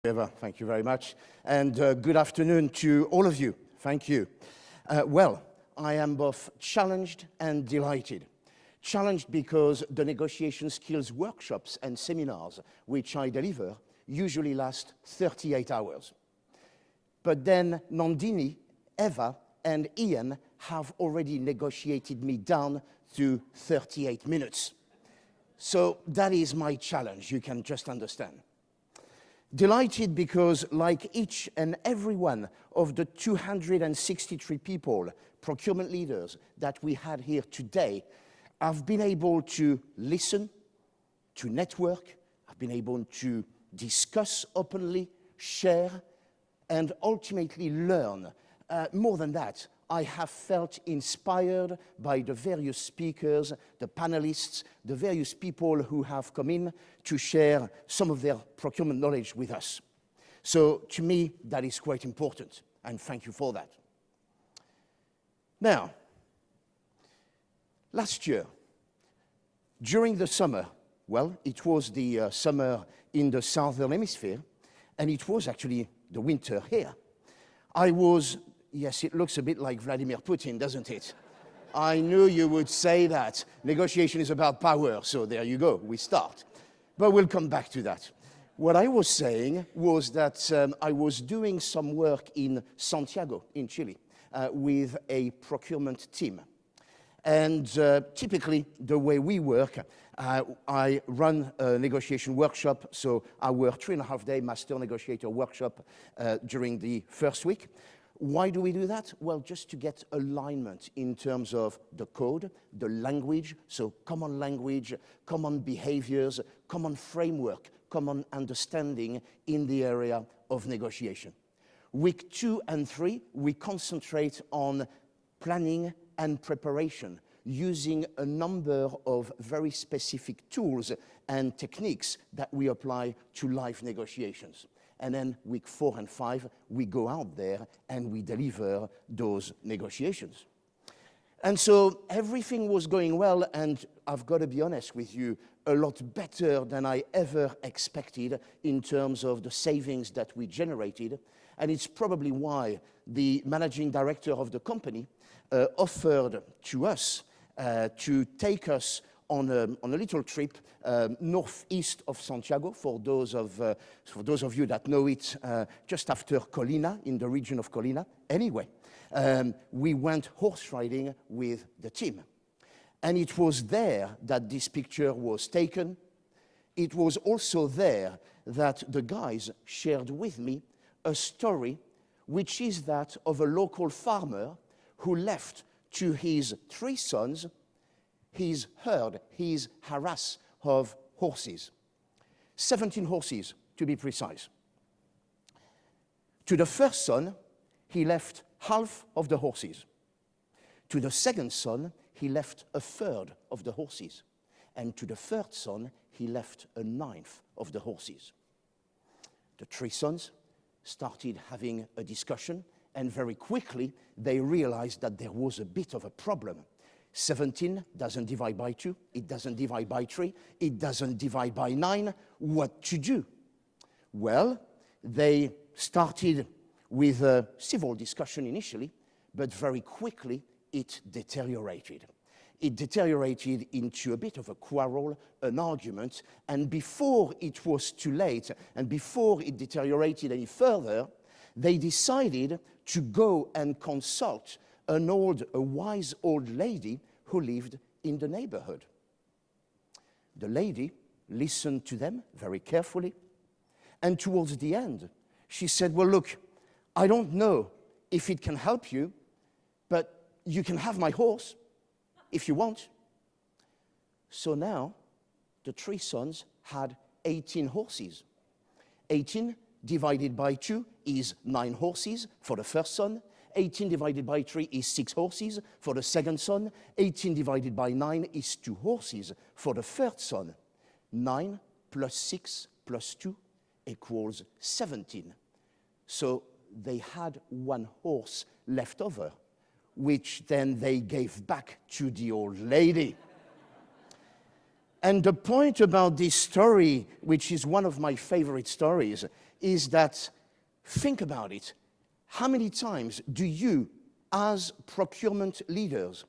Eva, thank you very much. And good afternoon to all of you. Thank you. Well, I am both challenged and delighted. Challenged because the negotiation skills workshops and seminars which I deliver usually last 38 hours. But then Nandini, Eva, and Ian have already negotiated me down to 38 minutes. So that is my challenge, you can just understand. Delighted because, like each and every one of the 263 people, procurement leaders that we had here today, I've been able to listen, to network, I've been able to discuss openly, share, and ultimately learn. More than that, I have felt inspired by the various speakers, the panelists, the various people who have come in to share some of their procurement knowledge with us. So to me, that is quite important, and thank you for that. Now, last year, during the summer, well, it was the summer in the southern hemisphere, and it was actually the winter here. I was, yes, it looks a bit like Vladimir Putin, doesn't it? I knew you would say that. Negotiation is about power, so there you go, we start. But we'll come back to that. What I was saying was that I was doing some work in Santiago, in Chile, with a procurement team. And typically, the way we work, I run a negotiation workshop, so our 3.5-day master negotiator workshop during the first week. Why do we do that? Well, just to get alignment in terms of the code, the language, so common language, common behaviors, common framework, common understanding in the area of negotiation. Week 2 and 3, we concentrate on planning and preparation, using a number of very specific tools and techniques that we apply to live negotiations. And then week 4 and 5, we go out there and we deliver those negotiations. And so everything was going well, and I've got to be honest with you, a lot better than I ever expected in terms of the savings that we generated. And it's probably why the managing director of the company offered to us to take us on a little trip northeast of Santiago, for those of you that know it, just after Colina, in the region of Colina. Anyway, we went horse riding with the team. And it was there that this picture was taken. It was also there that the guys shared with me a story, which is that of a local farmer who left to his 3 sons his herd, his harass of horses. 17 horses, to be precise. To the first son, he left half of the horses. To the second son, he left a third of the horses. And to the third son, he left a 1/9 of the horses. The 3 sons started having a discussion, and very quickly they realized that there was a bit of a problem. 17 doesn't divide by 2, it doesn't divide by 3, it doesn't divide by 9. What to do? Well, they started with a civil discussion initially, but very quickly it deteriorated. It deteriorated into a bit of a quarrel, an argument, and before it was too late, and before it deteriorated any further, they decided to go and consult a wise old lady who lived in the neighborhood. The lady listened to them very carefully, and towards the end, she said, well, look, I don't know if it can help you, but you can have my horse if you want. So now, the 3 sons had 18 horses. 18 divided by 2 is 9 horses for the first son. 18 divided by 3 is 6 horses for the second son. 18 divided by 9 is 2 horses for the third son. 9 plus 6 plus 2 equals 17. So they had 1 horse left over, which then they gave back to the old lady. And the point about this story, which is one of my favorite stories, is that, think about it, how many times do you, as procurement leaders,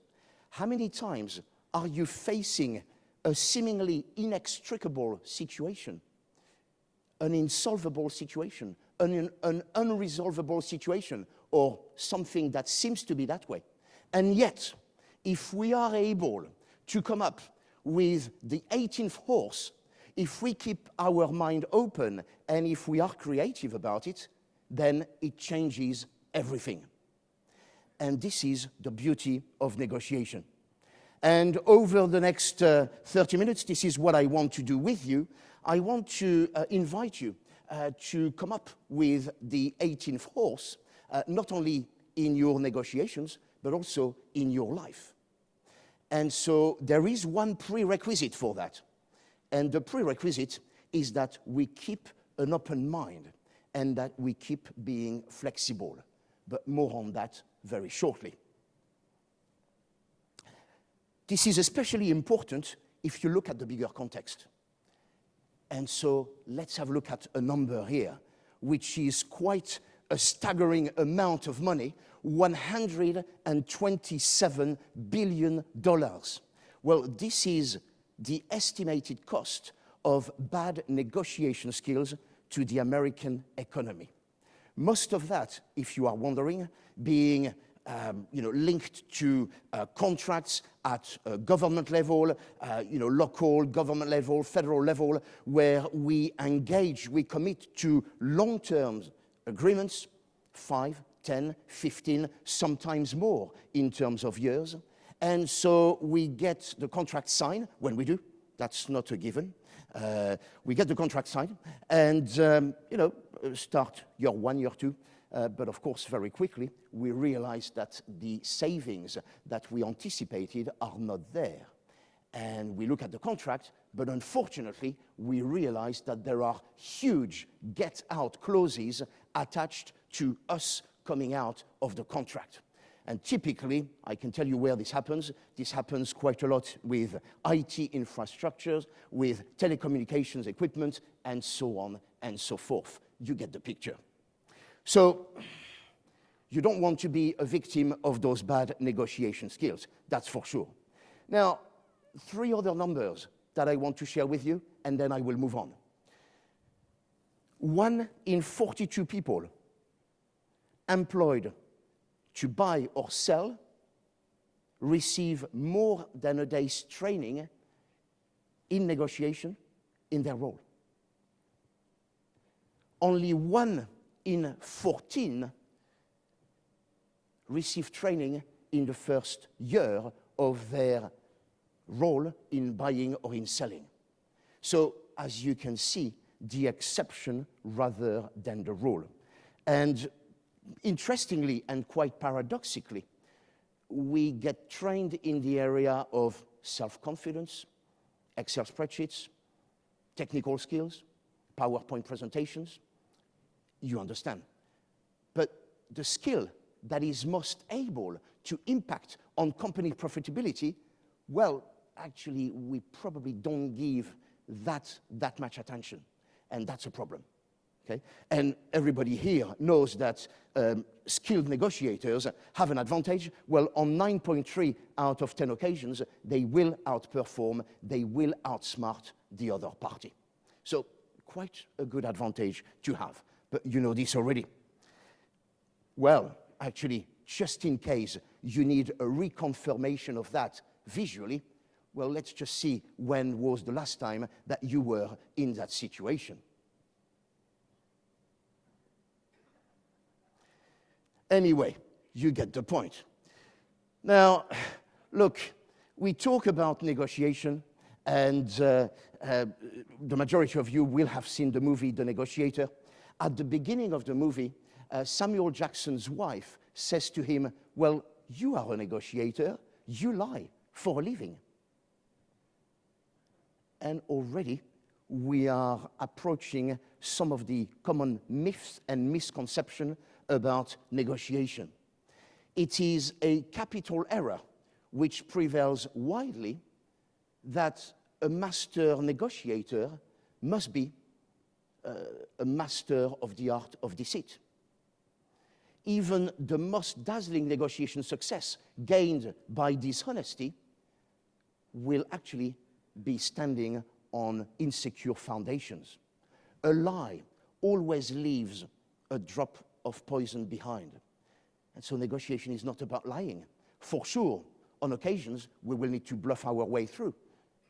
how many times are you facing a seemingly inextricable situation, an insolvable situation, an unresolvable situation, or something that seems to be that way? And yet, if we are able to come up with the 18th horse, if we keep our mind open and if we are creative about it, then it changes everything. And this is the beauty of negotiation. And over the next 30 minutes, this is what I want to do with you. I want to invite you to come up with the 18th horse, not only in your negotiations, but also in your life. And so there is one prerequisite for that. And the prerequisite is that we keep an open mind and that we keep being flexible. But more on that very shortly. This is especially important if you look at the bigger context. And so let's have a look at a number here, which is quite a staggering amount of money, $127 billion. Well, this is the estimated cost of bad negotiation skills to the American economy. Most of that, if you are wondering, being linked to contracts at government level, local government level, federal level, where we engage, we commit to long-term agreements, 5, 10, 15, sometimes more in terms of years. And so we get the contract signed when we do. That's not a given. We get the contract signed and, start year 1, year 2. But of course, very quickly, we realize that the savings that we anticipated are not there. And we look at the contract, but unfortunately, we realize that there are huge get-out clauses attached to us coming out of the contract. And typically, I can tell you where this happens. This happens quite a lot with IT infrastructures, with telecommunications equipment, and so on and so forth. You get the picture. So you don't want to be a victim of those bad negotiation skills, that's for sure. Now, 3 other numbers that I want to share with you, and then I will move on. 1 in 42 people employed to buy or sell receive more than a day's training in negotiation in their role. Only 1 in 14 receive training in the first year of their role in buying or in selling. So, as you can see, the exception rather than the rule. And interestingly and quite paradoxically, we get trained in the area of self-confidence, Excel spreadsheets, technical skills, PowerPoint presentations. You understand. But the skill that is most able to impact on company profitability, well, actually, we probably don't give that much attention, and that's a problem. Okay? And everybody here knows that skilled negotiators have an advantage. Well, on 9.3 out of 10 occasions, they will outperform, they will outsmart the other party. So quite a good advantage to have. But you know this already. Well, actually, just in case you need a reconfirmation of that visually, well, let's just see when was the last time that you were in that situation. Anyway, you get the point. Now, look, we talk about negotiation, and the majority of you will have seen the movie The Negotiator. At the beginning of the movie, Samuel Jackson's wife says to him, well, you are a negotiator, you lie for a living. And already we are approaching some of the common myths and misconceptions about negotiation. It is a capital error which prevails widely that a master negotiator must be a master of the art of deceit. Even the most dazzling negotiation success gained by dishonesty will actually be standing on insecure foundations. A lie always leaves a drop of poison behind. And so negotiation is not about lying. For sure, on occasions, we will need to bluff our way through.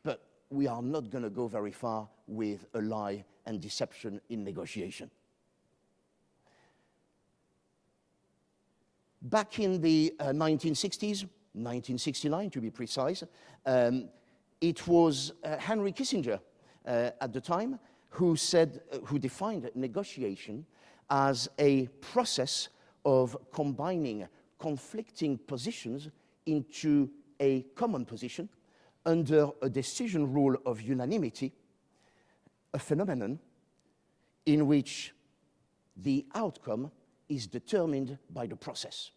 But we are not going to go very far with a lie and deception in negotiation. Back in the 1960s, 1969 to be precise, it was Henry Kissinger at the time who defined negotiation as a process of combining conflicting positions into a common position under a decision rule of unanimity, a phenomenon in which the outcome is determined by the process.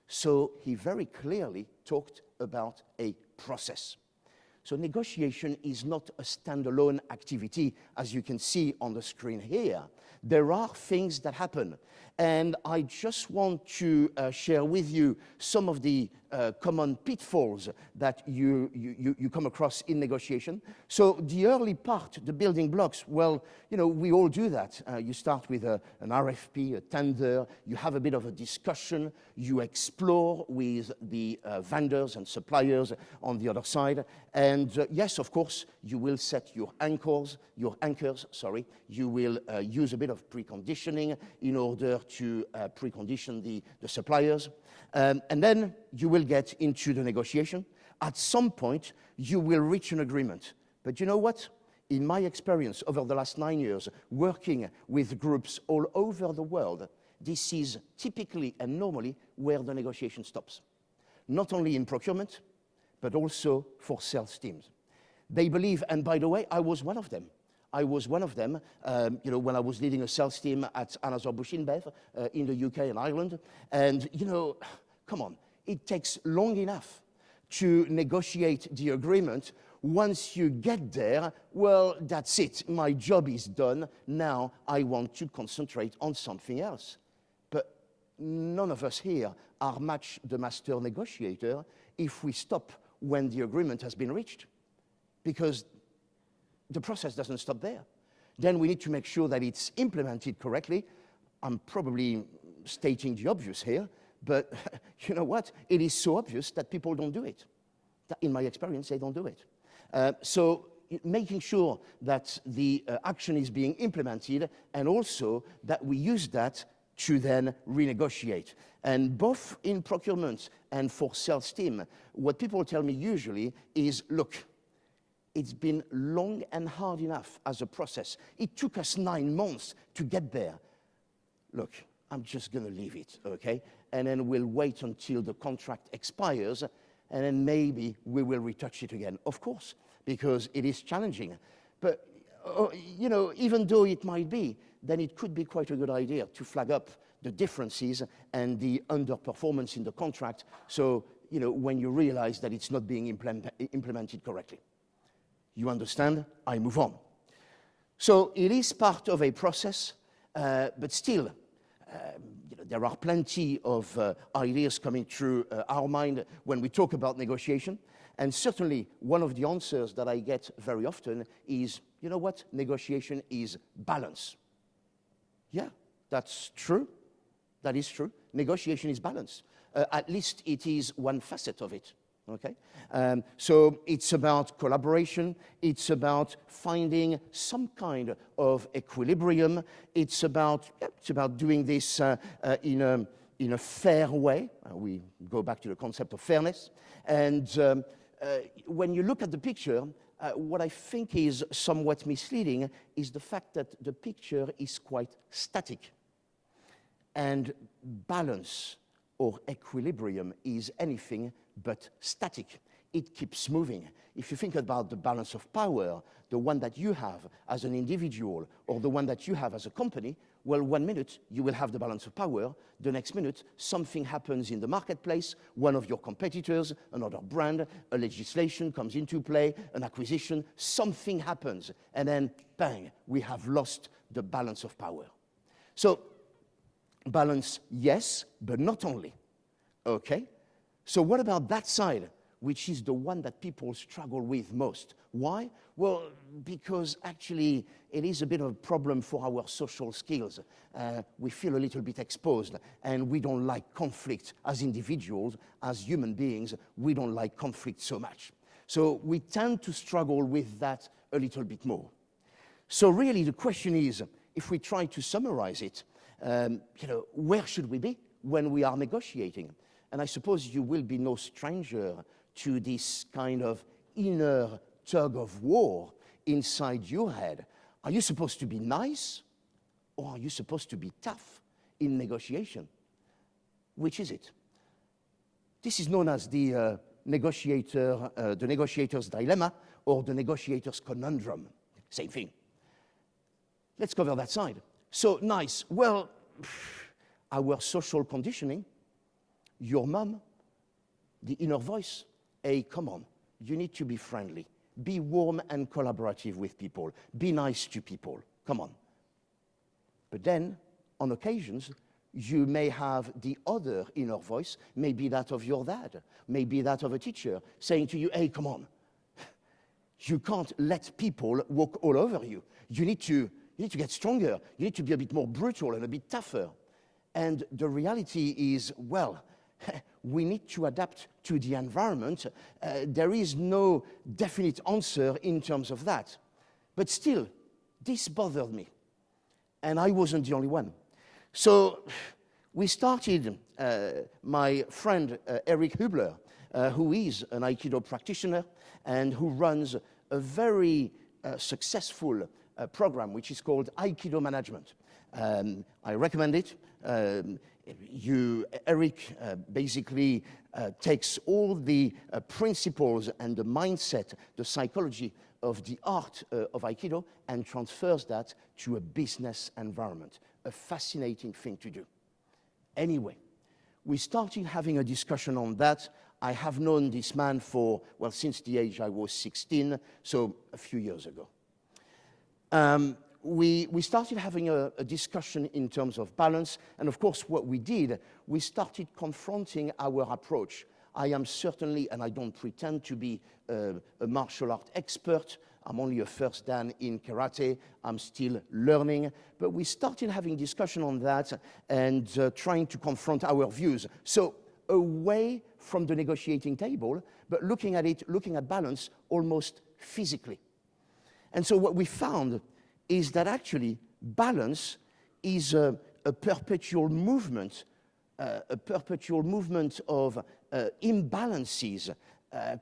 So he very clearly talked about a process. So negotiation is not a standalone activity, as you can see on the screen here. There are things that happen. And I just want to share with you some of the common pitfalls that you come across in negotiation. So the early part, the building blocks, well, you know, we all do that. You start with an RFP, a tender, you have a bit of a discussion, you explore with the vendors and suppliers on the other side. And yes, of course, you will set your anchors, you will use a bit of preconditioning in order to precondition the suppliers. And then you will get into the negotiation. At some point, you will reach an agreement. But you know what? In my experience over the last 9 years, working with groups all over the world, this is typically and normally where the negotiation stops. Not only in procurement, but also for sales teams. They believe, and by the way, I was one of them. You know, when I was leading a sales team at Anheuser-Busch InBev in the UK and Ireland. And, you know, come on, it takes long enough to negotiate the agreement. Once you get there, well, that's it. My job is done. Now I want to concentrate on something else. But none of us here are much the master negotiator if we stop when the agreement has been reached. Because the process doesn't stop there. Then we need to make sure that it's implemented correctly. I'm probably stating the obvious here, but you know what? It is so obvious that people don't do it. In my experience, they don't do it. So making sure that the action is being implemented and also that we use that to then renegotiate. And both in procurement and for sales team, what people tell me usually is, look, it's been long and hard enough as a process. It took us 9 months to get there. Look, I'm just going to leave it, okay? And then we'll wait until the contract expires, and then maybe we will retouch it again. Of course, because it is challenging. But, you know, even though it might be, then it could be quite a good idea to flag up the differences and the underperformance in the contract. So, you know, when you realize that it's not being implemented correctly. You understand? I move on. So it is part of a process, but still, you know, there are plenty of ideas coming through our mind when we talk about negotiation. And certainly, one of the answers that I get very often is, you know what? Negotiation is balance. Yeah, that's true. That is true. Negotiation is balance. At least it is one facet of it. Okay, so it's about collaboration, it's about finding some kind of equilibrium, it's about doing this in a fair way. We go back to the concept of fairness. And when you look at the picture, what I think is somewhat misleading is the fact that the picture is quite static. And balance or equilibrium is anything but static. it keeps moving. If you think about the balance of power, the one that you have as an individual or the one that you have as a company, well, 1 minute you will have the balance of power. The next minute, something happens in the marketplace, one of your competitors, another brand, a legislation comes into play, an acquisition, something happens, and then, bang, we have lost the balance of power. So, balance, yes, but not only. Okay? So what about that side, which is the one that people struggle with most? Why? Well, because actually it is a bit of a problem for our social skills. We feel a little bit exposed, and we don't like conflict as individuals, as human beings. We don't like conflict so much. So we tend to struggle with that a little bit more. So really the question is, if we try to summarize it, where should we be when we are negotiating? And I suppose you will be no stranger to this kind of inner tug of war inside your head. Are you supposed to be nice, or are you supposed to be tough in negotiation? Which is it? This is known as the negotiator's dilemma, or the negotiator's conundrum. Same thing. Let's cover that side. So, nice. Well, our social conditioning, your mom, the inner voice, hey, come on, you need to be friendly. Be warm and collaborative with people. Be nice to people. Come on. But then, on occasions, you may have the other inner voice, maybe that of your dad, maybe that of a teacher, saying to you, hey, come on. You can't let people walk all over you. You need to get stronger. You need to be a bit more brutal and a bit tougher. And the reality is, well, we need to adapt to the environment. There is no definite answer in terms of that. But still, this bothered me. And I wasn't the only one. So we started, my friend Eric Hubler, who is an Aikido practitioner and who runs a very successful program, which is called Aikido Management. I recommend it. Eric basically takes all the principles and the mindset, the psychology of the art of Aikido and transfers that to a business environment. A fascinating thing to do. Anyway, we started having a discussion on that. I have known this man for, well, since the age I was 16, so a few years ago. We started having a discussion in terms of balance, and of course what we did, we started confronting our approach. I am certainly, and I don't pretend to be a martial art expert, I'm only a first dan in karate, I'm still learning, but we started having discussion on that and trying to confront our views. So away from the negotiating table, but looking at balance almost physically. And so what we found is that actually balance is a perpetual movement of imbalances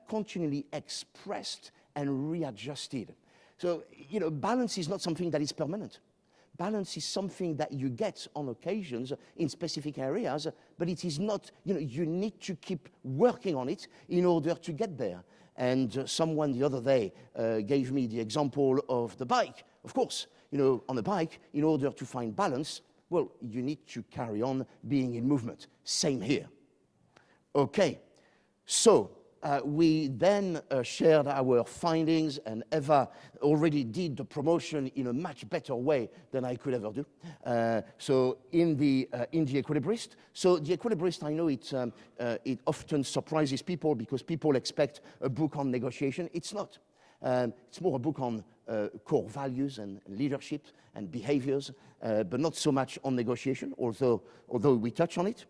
continually expressed and readjusted. So, balance is not something that is permanent. Balance is something that you get on occasions in specific areas, but it is not, you need to keep working on it in order to get there. And someone the other day gave me the example of the bike. Of course, on a bike, in order to find balance, well, you need to carry on being in movement. Same here. Okay, so we then shared our findings, and Eva already did the promotion in a much better way than I could ever do. So in the Equilibrist. So the Equilibrist, I know it often surprises people because people expect a book on negotiation. It's not. It's more a book on core values and leadership and behaviors, but not so much on negotiation, although we touch on it.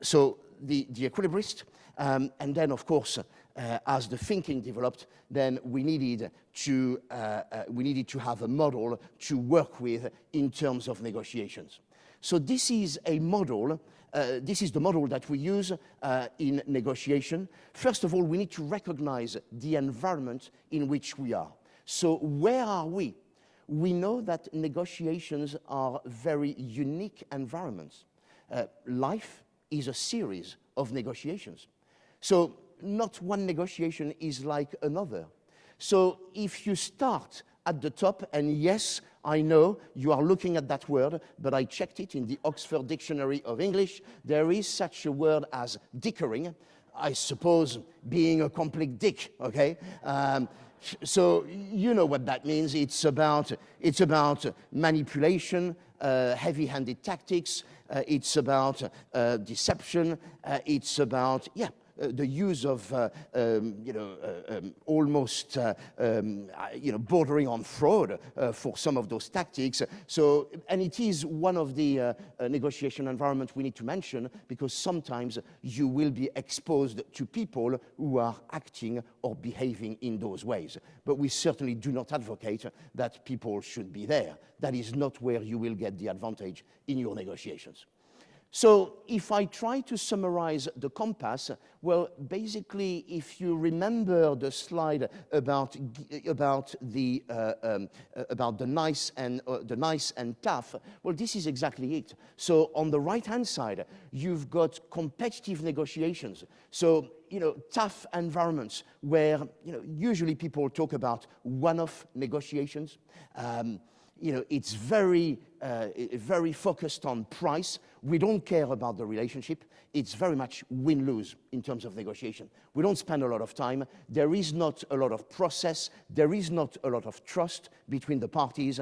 So the Equilibrist, and then, of course, as the thinking developed, then we needed to have a model to work with in terms of negotiations. So this is a model. This is the model that we use in negotiation. First of all, we need to recognize the environment in which we are. So where are we? We know that negotiations are very unique environments. Life is a series of negotiations. So not one negotiation is like another. So if you start at the top, and yes, I know you are looking at that word, but I checked it in the Oxford Dictionary of English. There is such a word as dickering, I suppose being a complete dick, okay? So you know what that means. It's about manipulation, heavy-handed tactics. It's about deception. It's about, the use of, almost, bordering on fraud for some of those tactics. So, and it is one of the negotiation environments we need to mention, because sometimes you will be exposed to people who are acting or behaving in those ways. But we certainly do not advocate that people should be there. That is not where you will get the advantage in your negotiations. So if I try to summarize the compass, well, basically, if you remember the slide about the nice and tough, well, this is exactly it. So on the right-hand side, you've got competitive negotiations. So, tough environments where, usually people talk about one-off negotiations. It's very focused on price. We don't care about the relationship. It's very much win-lose in terms of negotiation. We don't spend a lot of time. There is not a lot of process. There is not a lot of trust between the parties.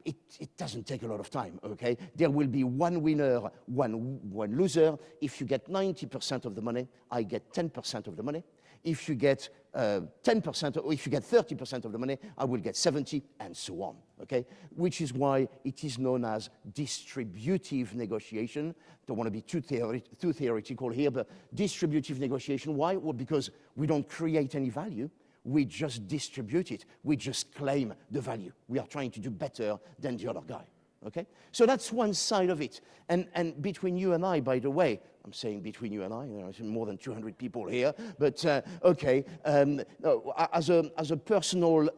It doesn't take a lot of time, okay? There will be one winner, one loser. If you get 90% of the money, I get 10% of the money. If you get 10%, or if you get 30% of the money, I will get 70%, and so on, okay? Which is why it is known as distributive negotiation. Don't want to be too theoretical here, but distributive negotiation. Why? Well, because we don't create any value. We just distribute it. We just claim the value. We are trying to do better than the other guy, okay? So that's one side of it. And between you and I, by the way, I'm saying between you and I, there's more than 200 people here, but okay. No, as a personal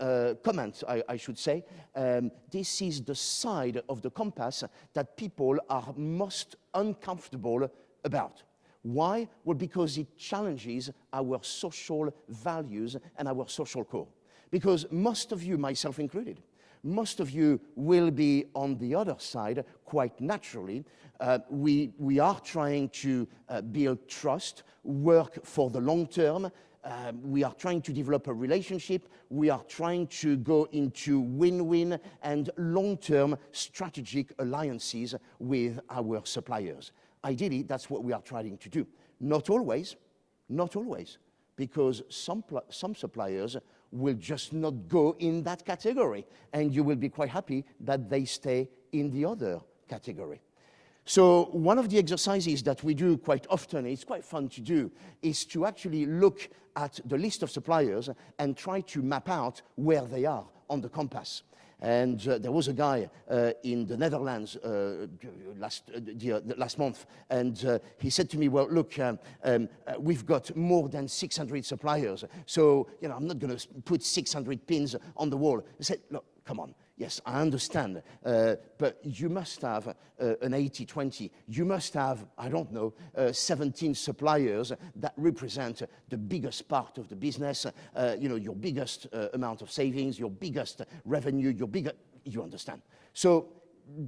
comment, I should say, this is the side of the compass that people are most uncomfortable about. Why? Well, because it challenges our social values and our social core. Because most of you, myself included, most of you will be on the other side quite naturally. We are trying to build trust, work for the long term. We are trying to develop a relationship. We are trying to go into win-win and long-term strategic alliances with our suppliers. Ideally, that's what we are trying to do. Not always, because some suppliers will just not go in that category, and you will be quite happy that they stay in the other category. So one of the exercises that we do quite often, it's quite fun to do, is to actually look at the list of suppliers and try to map out where they are on the compass. And there was a guy in the Netherlands last month, and he said to me, well, look, we've got more than 600 suppliers, so I'm not going to put 600 pins on the wall. I said, look, come on. Yes, I understand, but you must have an 80-20. You must have, 17 suppliers that represent the biggest part of the business, your biggest amount of savings, your biggest revenue, you understand. So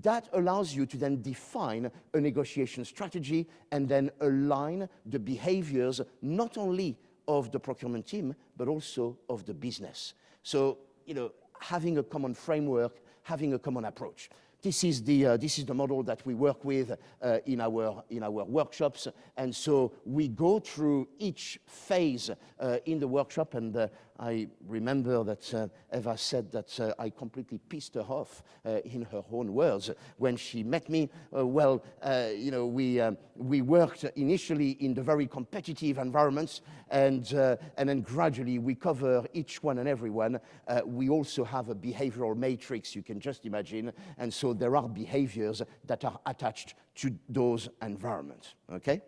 that allows you to then define a negotiation strategy and then align the behaviors not only of the procurement team, but also of the business. So, having a common framework, having a common approach. This is the model that we work with in our workshops, and so we go through each phase in the workshop. And I remember that Eva said that I completely pissed her off in her own words when she met me. We worked initially in the very competitive environments, and then gradually we cover each one and every one. We also have a behavioral matrix, you can just imagine, and so there are behaviors that are attached to those environments. Okay,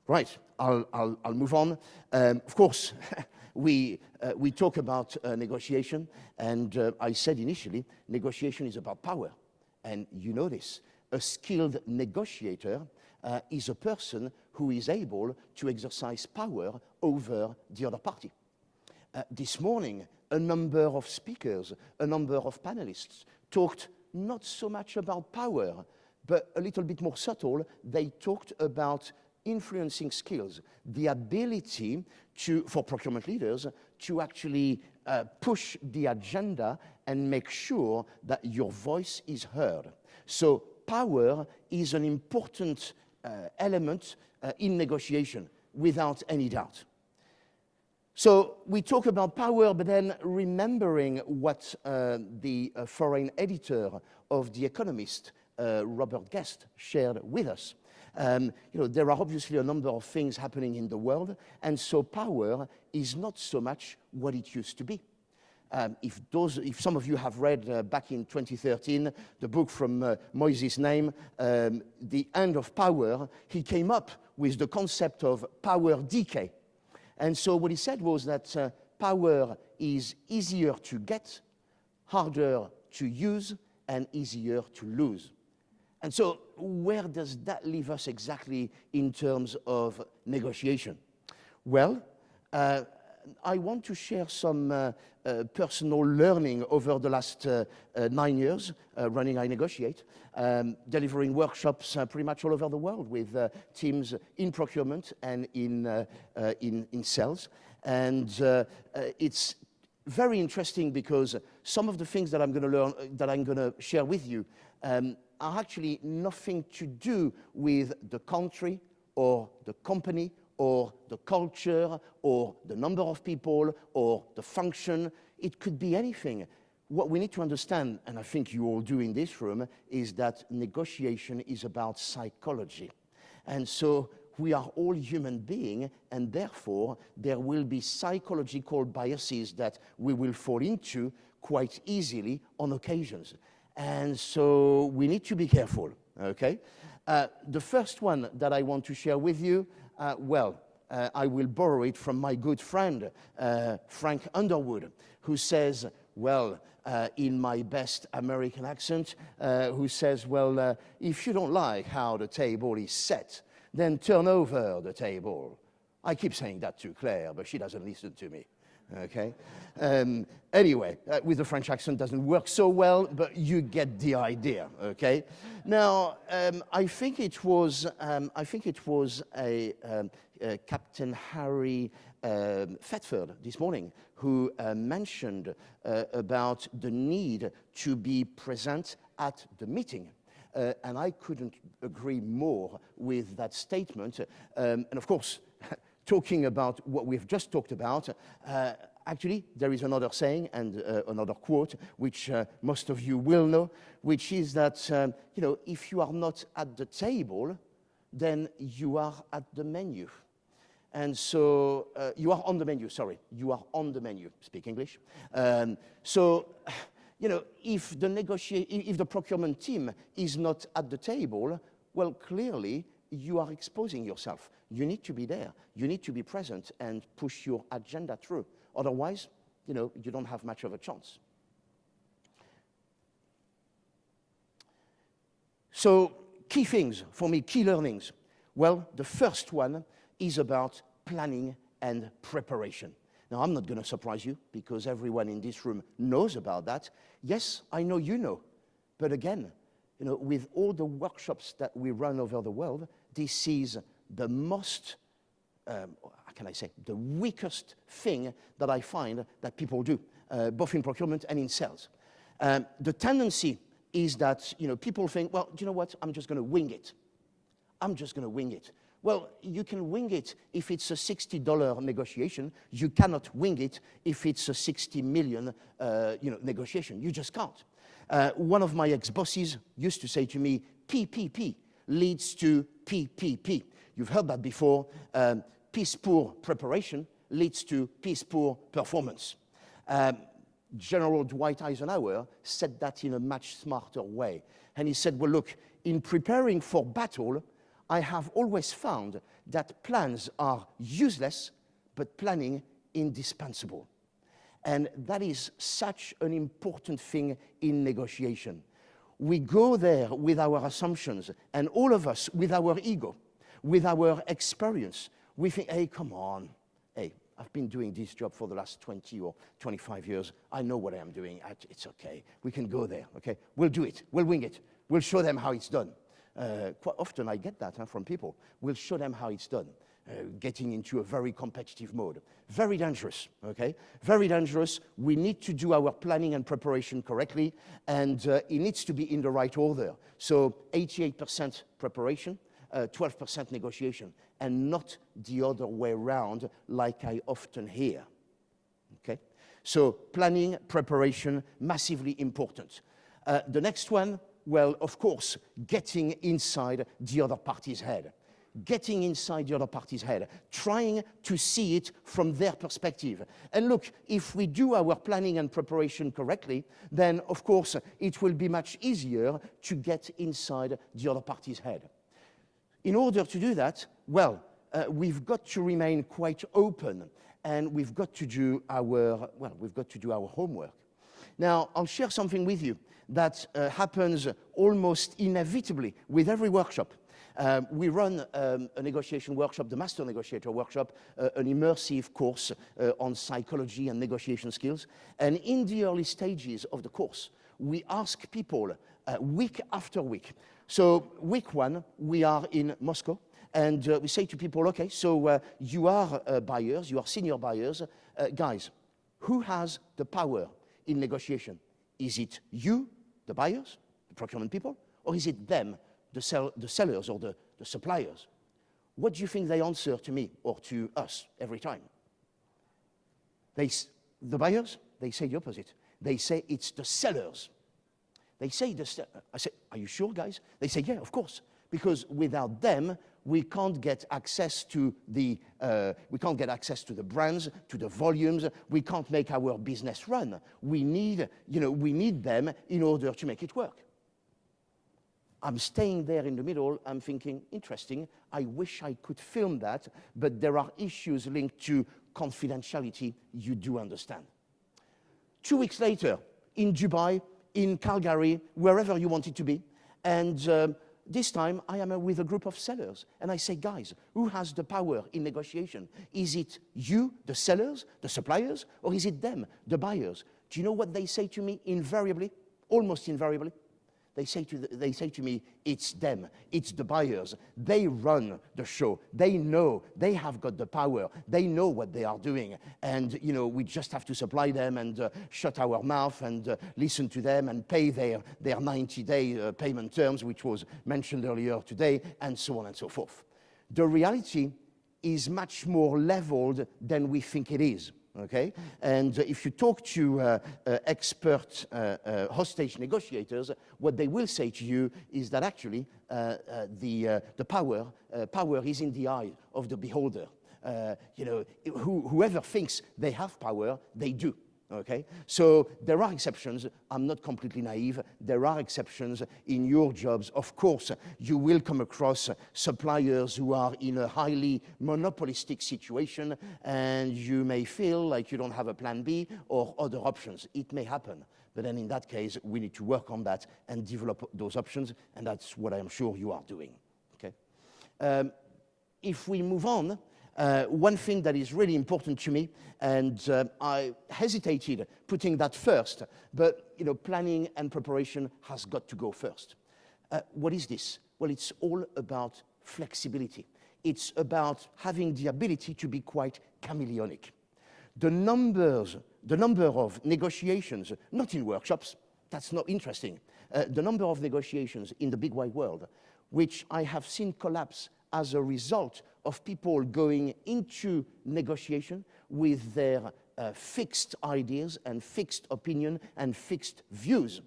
right. I'll move on. Of course, we talk about negotiation, and I said initially, negotiation is about power, and you know this. a skilled negotiator is a person who is able to exercise power over the other party. This morning, a number of speakers, a number of panelists talked not so much about power, but a little bit more subtle. They talked about influencing skills, the ability for procurement leaders to actually push the agenda and make sure that your voice is heard. So power is an important element in negotiation, without any doubt. So we talk about power, but then remembering what the foreign editor of The Economist, Robert Guest, shared with us. There are obviously a number of things happening in the world, and so power is not so much what it used to be. If some of you have read back in 2013 the book from Moises Naim, The End of Power, he came up with the concept of power decay. And so what he said was that power is easier to get, harder to use, and easier to lose. And so where does that leave us exactly in terms of negotiation? Well, I want to share some personal learning over the last 9 years running iNegotiate, delivering workshops pretty much all over the world with teams in procurement and in sales. And it's very interesting because some of the things that I'm going to learn, that I'm going to share with you, are actually nothing to do with the country or the company or the culture or the number of people or the function. It could be anything. What we need to understand, and I think you all do in this room, is that negotiation is about psychology. And so we are all human beings, and therefore there will be psychological biases that we will fall into quite easily on occasions. And so we need to be careful, okay? The first one that I want to share with you, I will borrow it from my good friend, Frank Underwood, who says, in my best American accent, who says, if you don't like how the table is set, then turn over the table. I keep saying that to Claire, but she doesn't listen to me. Okay. Anyway, with the French accent doesn't work so well, but you get the idea. Okay. Now, I think it was a Captain Harry Thetford this morning who mentioned about the need to be present at the meeting. And I couldn't agree more with that statement. And of course, talking about what we've just talked about, actually, there is another saying and another quote, which most of you will know, which is that, if you are not at the table, then you are at the menu. And so, you are on the menu, sorry. You are on the menu, speak English. If the procurement team is not at the table, well, clearly, you are exposing yourself. You need to be there. You need to be present and push your agenda through. Otherwise, you don't have much of a chance. So, key things for me, key learnings. Well, the first one is about planning and preparation. Now, I'm not going to surprise you because everyone in this room knows about that. Yes, I know you know. But again, with all the workshops that we run over the world, this is the most, the weakest thing that I find that people do, both in procurement and in sales. The tendency is that, people think, well, do you know what? I'm just going to wing it. I'm just going to wing it. Well, you can wing it if it's a $60 negotiation. You cannot wing it if it's a 60 million, negotiation. You just can't. One of my ex-bosses used to say to me, PPP leads to PPP. You've heard that before. Piece poor preparation leads to piece poor performance. General Dwight Eisenhower said that in a much smarter way. And he said, well, look, in preparing for battle, I have always found that plans are useless, but planning indispensable. And that is such an important thing in negotiation. we go there with our assumptions, and all of us with our ego, with our experience. We think, hey, come on. Hey, I've been doing this job for the last 20 or 25 years. I know what I am doing. It's okay. We can go there, okay? We'll do it. We'll wing it. We'll show them how it's done. Quite often I get that from people. We'll show them how it's done. Getting into a very competitive mode. Very dangerous, okay? Very dangerous. We need to do our planning and preparation correctly, and it needs to be in the right order. So 88% preparation, 12% negotiation, and not the other way around like I often hear, okay? So planning, preparation, massively important. The next one, well, of course, getting inside the other party's head. Getting inside the other party's head, trying to see it from their perspective. And look, if we do our planning and preparation correctly, then of course it will be much easier to get inside the other party's head. In order to do that, well, we've got to remain quite open, and we've got to do our homework. Now, I'll share something with you that happens almost inevitably with every workshop. We run a negotiation workshop, the Master Negotiator workshop, an immersive course on psychology and negotiation skills. And in the early stages of the course, we ask people week after week. So week one, we are in Moscow, and we say to people, okay, so you are buyers, you are senior buyers. Guys, who has the power in negotiation? Is it you, the buyers, the procurement people, or is it them, the sellers or the suppliers? What do you think they answer to me or to us every time? The buyers, they say the opposite. They say it's the sellers. They say I say, are you sure, guys? They say, yeah, of course, because without them, we can't get access to the brands, to the volumes. We can't make our business run. We need them in order to make it work. I'm staying there in the middle. I'm thinking, interesting. I wish I could film that, but there are issues linked to confidentiality. You do understand. 2 weeks later, in Dubai, in Calgary, wherever you want it to be, and this time I am with a group of sellers, and I say, guys, who has the power in negotiation? Is it you, the sellers, the suppliers, or is it them, the buyers? Do you know what they say to me invariably, almost invariably? They say to me, it's them, it's the buyers. They run the show. They know, they have got the power. They know what they are doing. And, we just have to supply them and shut our mouth and listen to them and pay their 90-day payment terms, which was mentioned earlier today, and so on and so forth. The reality is much more leveled than we think it is. Okay, and if you talk to expert hostage negotiators, what they will say to you is that actually the power is in the eye of the beholder. Whoever thinks they have power, they do. Okay, so there are exceptions. I'm not completely naive. There are exceptions in your jobs. Of course, you will come across suppliers who are in a highly monopolistic situation, and you may feel like you don't have a plan B or other options. It may happen. But then in that case, we need to work on that and develop those options, and that's what I am sure you are doing. Okay. If we move on, one thing that is really important to me, and I hesitated putting that first, but planning and preparation has got to go first. What is this? Well, it's all about flexibility. It's about having the ability to be quite chameleonic. The number of negotiations, not in workshops, that's not interesting. The number of negotiations in the big wide world, which I have seen collapse as a result of people going into negotiation with their fixed ideas and fixed opinion and fixed views.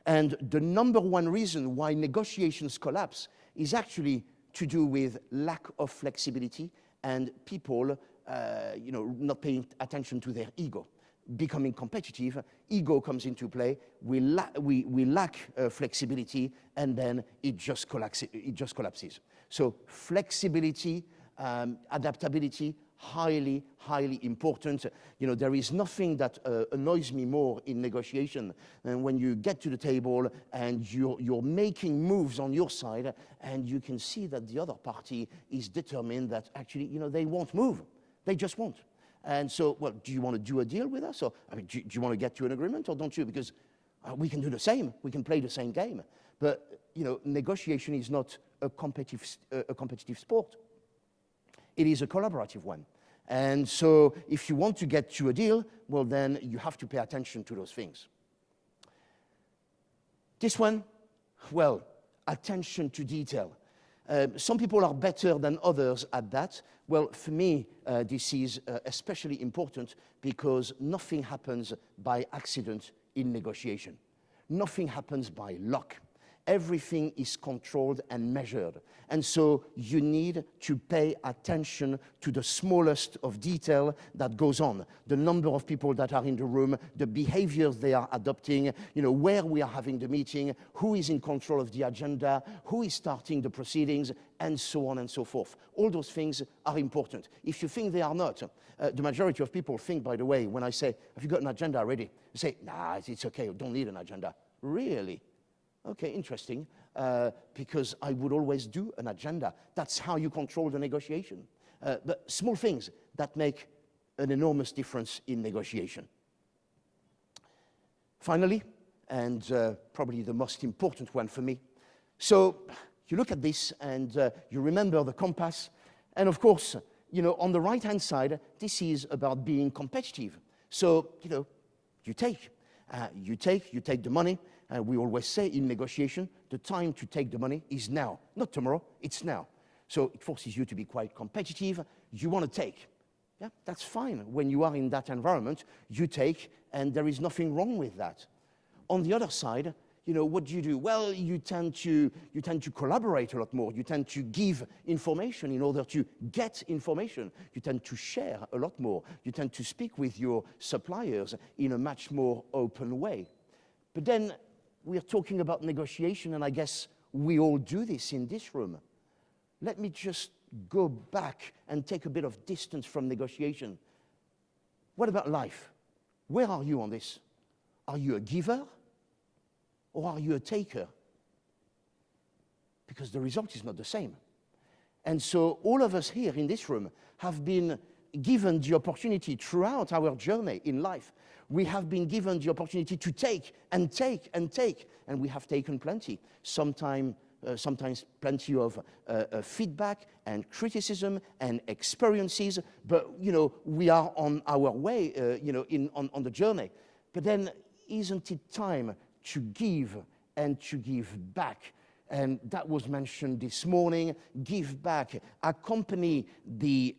And the number one reason why negotiations collapse is actually to do with lack of flexibility and people not paying attention to their ego. Becoming competitive, ego comes into play, we lack flexibility, and then it just collapses. So flexibility, adaptability highly, highly important. You know, there is nothing that annoys me more in negotiation than when you get to the table and you're making moves on your side and you can see that the other party is determined that actually, you know, they won't move. They just won't. And so, well, do you want to do a deal with us? Or, I mean, do you want to get to an agreement or don't you? Because we can do the same. We can play the same game. But, you know, negotiation is not a competitive sport. It is a collaborative one. And so if you want to get to a deal, well, then you have to pay attention to those things. This one, well, attention to detail. Some people are better than others at that. Well, for me, this is especially important because nothing happens by accident in negotiation. Nothing happens by luck. Everything is controlled and measured. And so you need to pay attention to the smallest of detail that goes on. The number of people that are in the room, the behaviors they are adopting, you know, where we are having the meeting, who is in control of the agenda, who is starting the proceedings, and so on and so forth. All those things are important. If you think they are not, the majority of people think, by the way, when I say, have you got an agenda already? They say, nah, it's okay, don't need an agenda. Really? Okay, interesting, because I would always do an agenda. That's how you control the negotiation. But small things that make an enormous difference in negotiation. Finally, and probably the most important one for me, so you look at this and you remember the compass, and of course, you know, on the right-hand side, this is about being competitive. So, you know, you take the money. We always say in negotiation, the time to take the money is now, not tomorrow, it's now. So it forces you to be quite competitive. You want to take. Yeah, that's fine. When you are in that environment, you take, and there is nothing wrong with that. On the other side, you know, what do? Well, you tend to collaborate a lot more. You tend to give information in order to get information. You tend to share a lot more. You tend to speak with your suppliers in a much more open way. But then we're talking about negotiation, and I guess we all do this in this room. Let me just go back and take a bit of distance from negotiation. What about life? Where are you on this? Are you a giver or are you a taker? Because the result is not the same. And so all of us here in this room have been given the opportunity throughout our journey in life. We have been given the opportunity to take and take and take, and we have taken plenty. Sometimes plenty of feedback and criticism and experiences, but you know, we are on our way, you know, on the journey. But then, isn't it time to give and to give back? And that was mentioned this morning. Give back, accompany the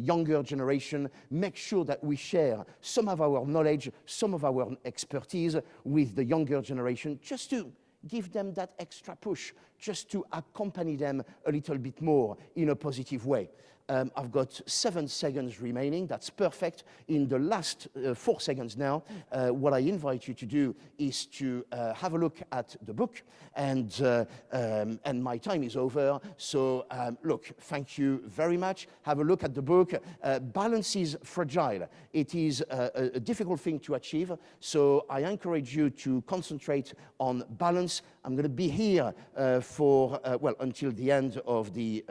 younger generation. Make sure that we share some of our knowledge, some of our expertise with the younger generation, just to give them that extra push, just to accompany them a little bit more in a positive way. I've got 7 seconds remaining. That's perfect. In the last 4 seconds now, what I invite you to do is to have a look at the book, and my time is over. So look, thank you very much. Have a look at the book. Balance is fragile. It is a difficult thing to achieve. So I encourage you to concentrate on balance. I'm going to be here for until the end of the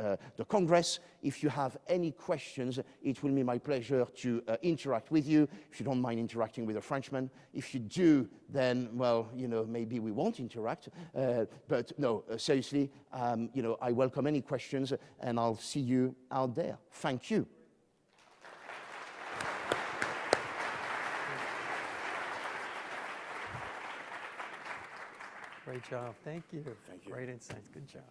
Congress. If you have any questions, it will be my pleasure to interact with you. If you don't mind interacting with a Frenchman, if you do, then, well, you know, maybe we won't interact. But no, seriously, you know, I welcome any questions, and I'll see you out there. Thank you. Great job. Thank you. Thank you. Great insights. Good job.